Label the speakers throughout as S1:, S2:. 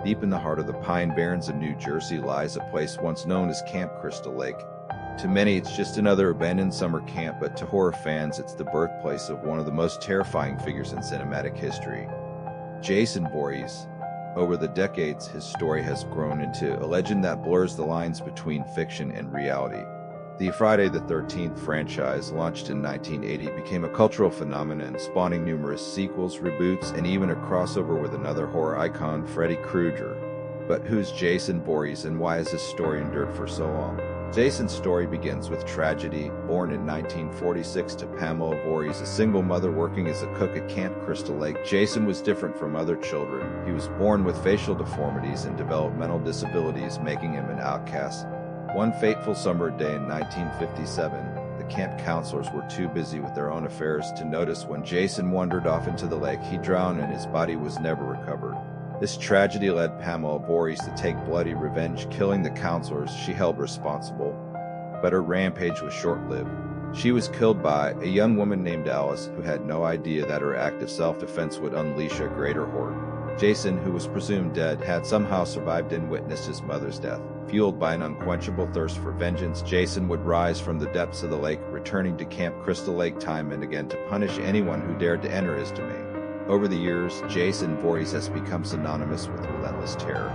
S1: Deep in the heart of the Pine Barrens of New Jersey lies a place once known as Camp Crystal Lake. To many, it's just another abandoned summer camp, but to horror fans, it's the birthplace of one of the most terrifying figures in cinematic history, Jason Voorhees. Over the decades, his story has grown into a legend that blurs the lines between fiction and reality. The Friday the 13th franchise, launched in 1980, became a cultural phenomenon, spawning numerous sequels, reboots, and even a crossover with another horror icon, Freddy Krueger. But who's Jason Voorhees, and why has his story endured for so long? Jason's story begins with tragedy. Born in 1946 to Pamela Voorhees, a single mother working as a cook at Camp Crystal Lake, Jason was different from other children. He was born with facial deformities and developmental disabilities, making him an outcast. One fateful summer day in 1957, the camp counselors were too busy with their own affairs to notice when Jason wandered off into the lake. He drowned and his body was never recovered. This tragedy led Pamela Voorhees to take bloody revenge, killing the counselors she held responsible. But her rampage was short-lived. She was killed by a young woman named Alice, who had no idea that her act of self-defense would unleash a greater horror. Jason, who was presumed dead, had somehow survived and witnessed his mother's death. Fueled by an unquenchable thirst for vengeance, Jason would rise from the depths of the lake, returning to Camp Crystal Lake time and again to punish anyone who dared to enter his domain. Over the years, Jason Voorhees has become synonymous with relentless terror.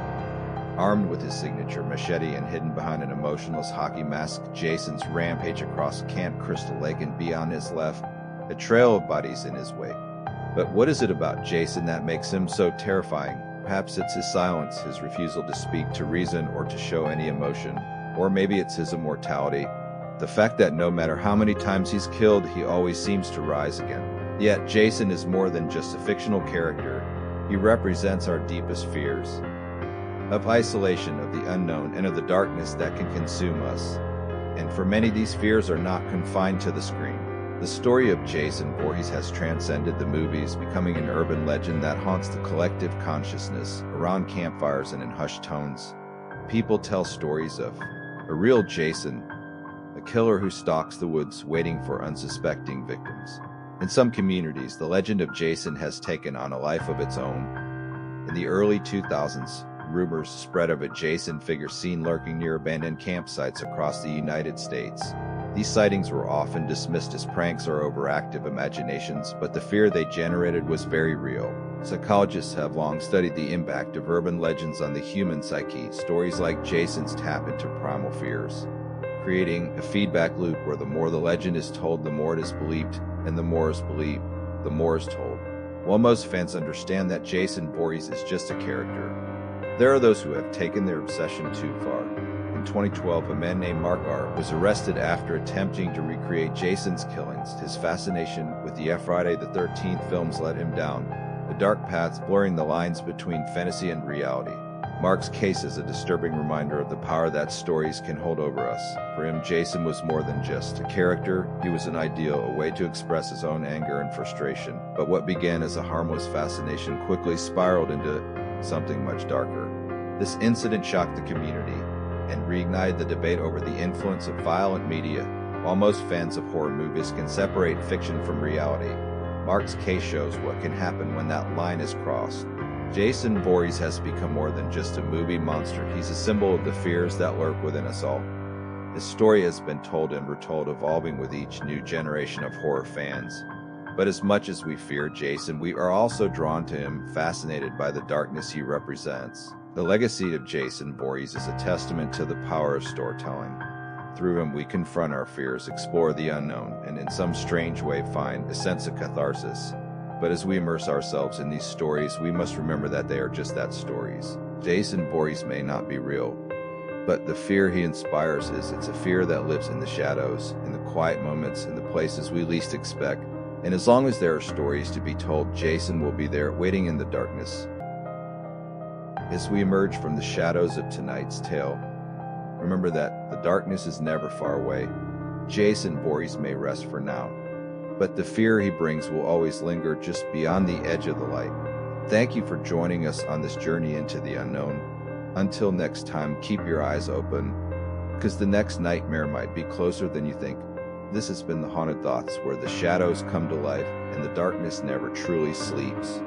S1: Armed with his signature machete and hidden behind an emotionless hockey mask, Jason's rampage across Camp Crystal Lake and beyond has left a trail of bodies in his wake. But what is it about Jason that makes him so terrifying? Perhaps it's his silence, his refusal to speak, to reason, or to show any emotion. Or maybe it's his immortality. The fact that no matter how many times he's killed, he always seems to rise again. Yet Jason is more than just a fictional character. He represents our deepest fears of isolation, of the unknown, and of the darkness that can consume us. And for many, these fears are not confined to the screen. The story of Jason Voorhees has transcended the movies, becoming an urban legend that haunts the collective consciousness. Around campfires and in hushed tones, people tell stories of a real Jason, a killer who stalks the woods waiting for unsuspecting victims. In some communities, the legend of Jason has taken on a life of its own. In the early 2000s, rumors spread of a Jason figure seen lurking near abandoned campsites across the United States. These sightings were often dismissed as pranks or overactive imaginations, but the fear they generated was very real. Psychologists have long studied the impact of urban legends on the human psyche. Stories like Jason's tap into primal fears, creating a feedback loop where the more the legend is told, the more it is believed, and the more is believed, the more is told. While most fans understand that Jason Voorhees is just a character, there are those who have taken their obsession too far. In 2012, a man named Mark R. was arrested after attempting to recreate Jason's killings. His fascination with the Friday the 13th films led him down the dark paths, blurring the lines between fantasy and reality. Mark's case is a disturbing reminder of the power that stories can hold over us. For him, Jason was more than just a character. He was an ideal, a way to express his own anger and frustration. But what began as a harmless fascination quickly spiraled into something much darker. This incident shocked the community and reignited the debate over the influence of violent media. While most fans of horror movies can separate fiction from reality, Mark's case shows what can happen when that line is crossed. Jason Voorhees has become more than just a movie monster. He's a symbol of the fears that lurk within us all. His story has been told and retold, evolving with each new generation of horror fans. But as much as we fear Jason, we are also drawn to him, fascinated by the darkness he represents. The legacy of Jason Voorhees is a testament to the power of storytelling. Through him, we confront our fears, explore the unknown, and in some strange way find a sense of catharsis. But as we immerse ourselves in these stories, we must remember that they are just that, stories. Jason Voorhees may not be real, but the fear he inspires is. It's a fear that lives in the shadows, in the quiet moments, in the places we least expect. And as long as there are stories to be told, Jason will be there, waiting in the darkness. As we emerge from the shadows of tonight's tale, remember that the darkness is never far away. Jason Voorhees may rest for now, but the fear he brings will always linger just beyond the edge of the light. Thank you for joining us on this journey into the unknown. Until next time, keep your eyes open, because the next nightmare might be closer than you think. This has been The Haunted Thoughts, where the shadows come to life and the darkness never truly sleeps.